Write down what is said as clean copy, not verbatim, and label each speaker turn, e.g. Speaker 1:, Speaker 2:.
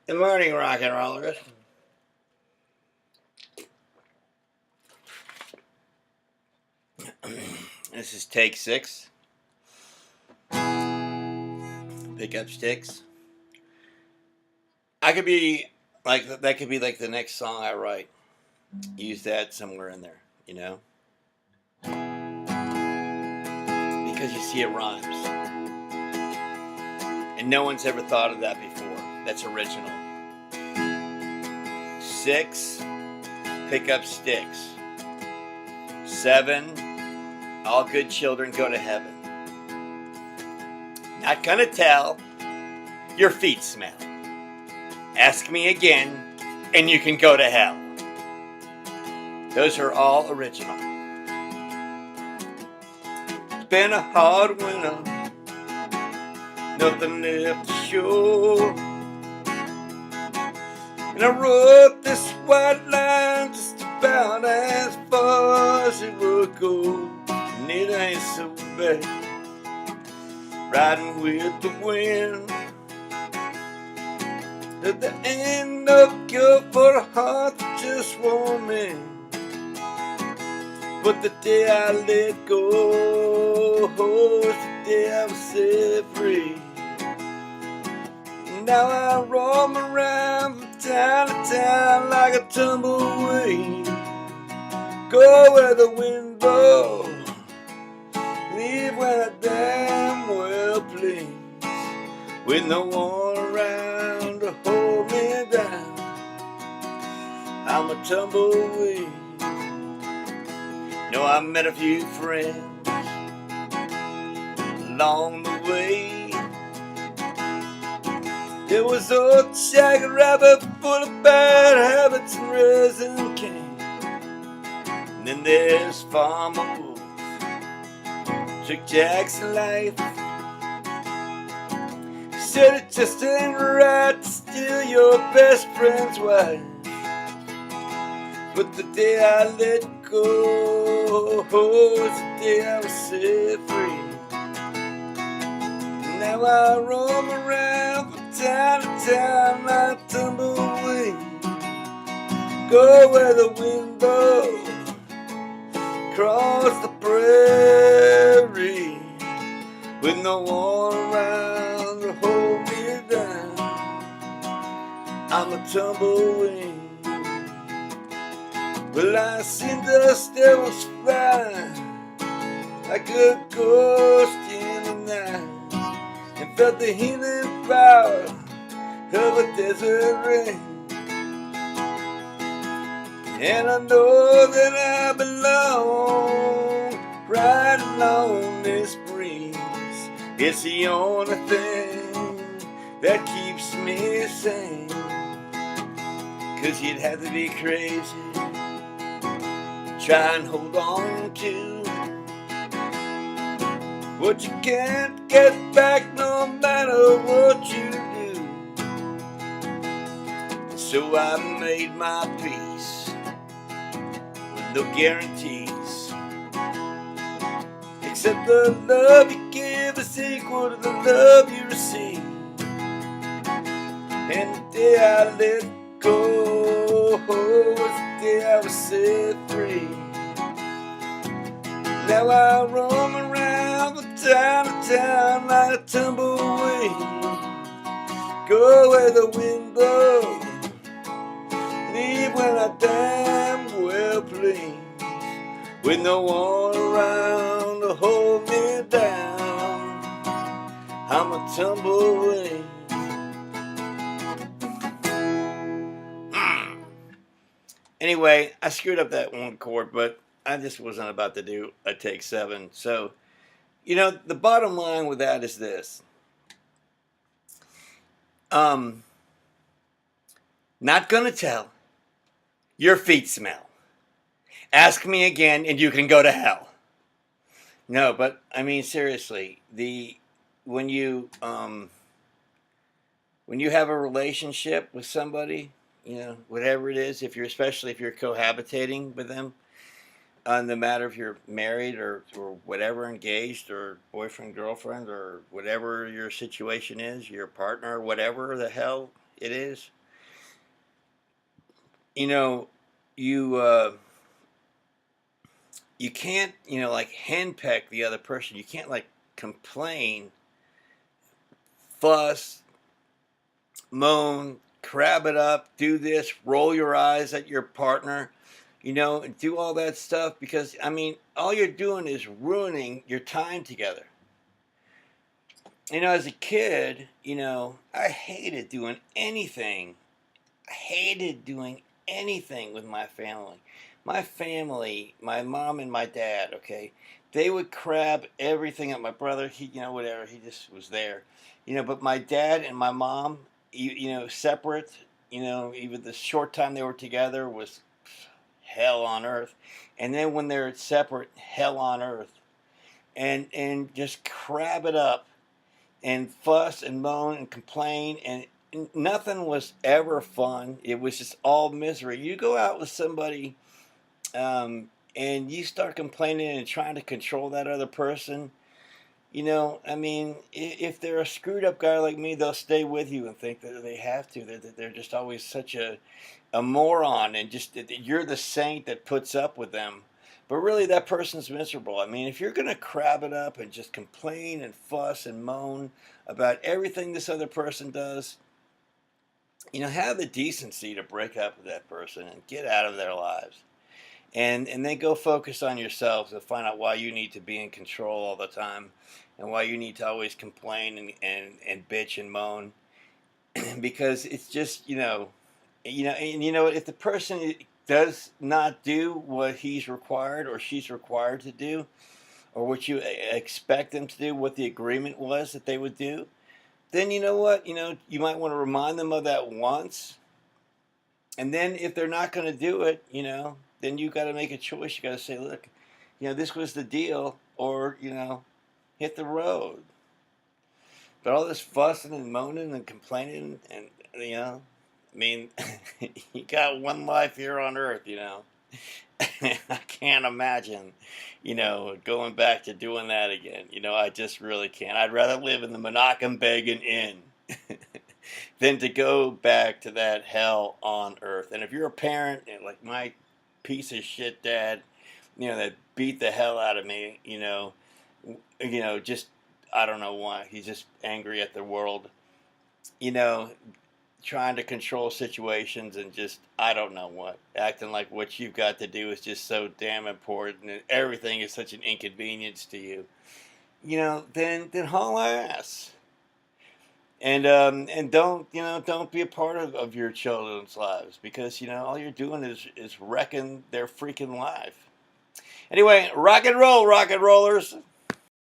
Speaker 1: Good morning, rock and rollers. This is take 6. Pick up sticks. I could be like that. Could be like the next song I write. Use that somewhere in there, because you see it rhymes, and no one's ever thought of that before. That's original. 6. Pick up sticks. 7. All good children go to heaven. Not gonna tell. Your feet smell. Ask me again, and you can go to hell. Those are all original. It's been a hard winter. Nothing left to show. And I wrote this white line just about as far as it would go. And it ain't so bad. Riding with the wind. At the end of cure for a heart that just won't mend. But the day I let go is the day I was set free. Now I roam around from town to town like a tumbleweed. Go where the wind blows, leave when I damn well please. With no one around to hold me down, I'm a tumbleweed. No, I met a few friends along the way. There was old shaggy rabbit full of bad habits and resin cane. And then there's Farmer Wolf, took Jackson life. Said it just ain't right to steal your best friend's wife. But the day I let go is the day I was set free. Now I roam around from town to town like a tumbleweed. Go where the wind blows, cross the prairie, with no one around to hold me down. I'm a tumbleweed. Well, I seen the stars fly like a ghost in the night, and felt the healing power of a desert rain. And I know that I belong right along this breeze. It's the only thing that keeps me sane. 'Cause you'd have to be crazy try and hold on to what you can't get back no matter what you do. So I made my peace with no guarantees, except the love you give is equal to the love you receive. And the day I let go was the day I was set free. Now I roam around from town to town like a tumbleweed. Go where the wind blows, leave when I damn well please. With no one around to hold me down, I'm a tumbleweed. Anyway, I screwed up that one chord, but I just wasn't about to do a take 7. So, the bottom line with that is this. Not gonna tell. Your feet smell. Ask me again and you can go to hell. No, but I mean seriously, when you have a relationship with somebody, whatever it is, especially if you're cohabitating with them, no matter if you're married or whatever, engaged or boyfriend, girlfriend, or whatever your situation is, your partner, whatever the hell it is, you know, you you can't, like henpeck the other person. You can't like complain, fuss, moan, crab it up, do this, roll your eyes at your partner, and do all that stuff because, I mean, all you're doing is ruining your time together. As a kid, I hated doing anything. I hated doing anything with my family. My family, my mom and my dad, okay, they would crab everything up. My brother, he, whatever, he just was there. But my dad and my mom, separate, even the short time they were together was hell on earth. And then when they're separate, hell on earth. And just crab it up and fuss and moan and complain, and nothing was ever fun. It was just all misery. You go out with somebody, and you start complaining and trying to control that other person. I mean, if they're a screwed up guy like me, they'll stay with you and think that they have to. They're just always such a moron, and just you're the saint that puts up with them. But really, that person's miserable. I mean, if you're going to crab it up and just complain and fuss and moan about everything this other person does, have the decency to break up with that person and get out of their lives. And then go focus on yourselves and find out why you need to be in control all the time and why you need to always complain and bitch and moan. Because it's just, if the person does not do what he's required or she's required to do, or what you expect them to do, what the agreement was that they would do, then you know what? You might want to remind them of that once. And then if they're not going to do it, then you got to make a choice. You got to say, look, this was the deal, or, hit the road. But all this fussing and moaning and complaining, and, I mean, you got one life here on earth, I can't imagine, going back to doing that again. I just really can't. I'd rather live in the Menachem-Begin Inn than to go back to that hell on earth. And if you're a parent, like my piece of shit dad, that beat the hell out of me, just, I don't know why. He's just angry at the world, trying to control situations and just, I don't know what, acting like what you've got to do is just so damn important and everything is such an inconvenience to you, then haul ass. And don't be a part of your children's lives, because all you're doing is wrecking their freaking life. Anyway, rock and roll, rock and rollers.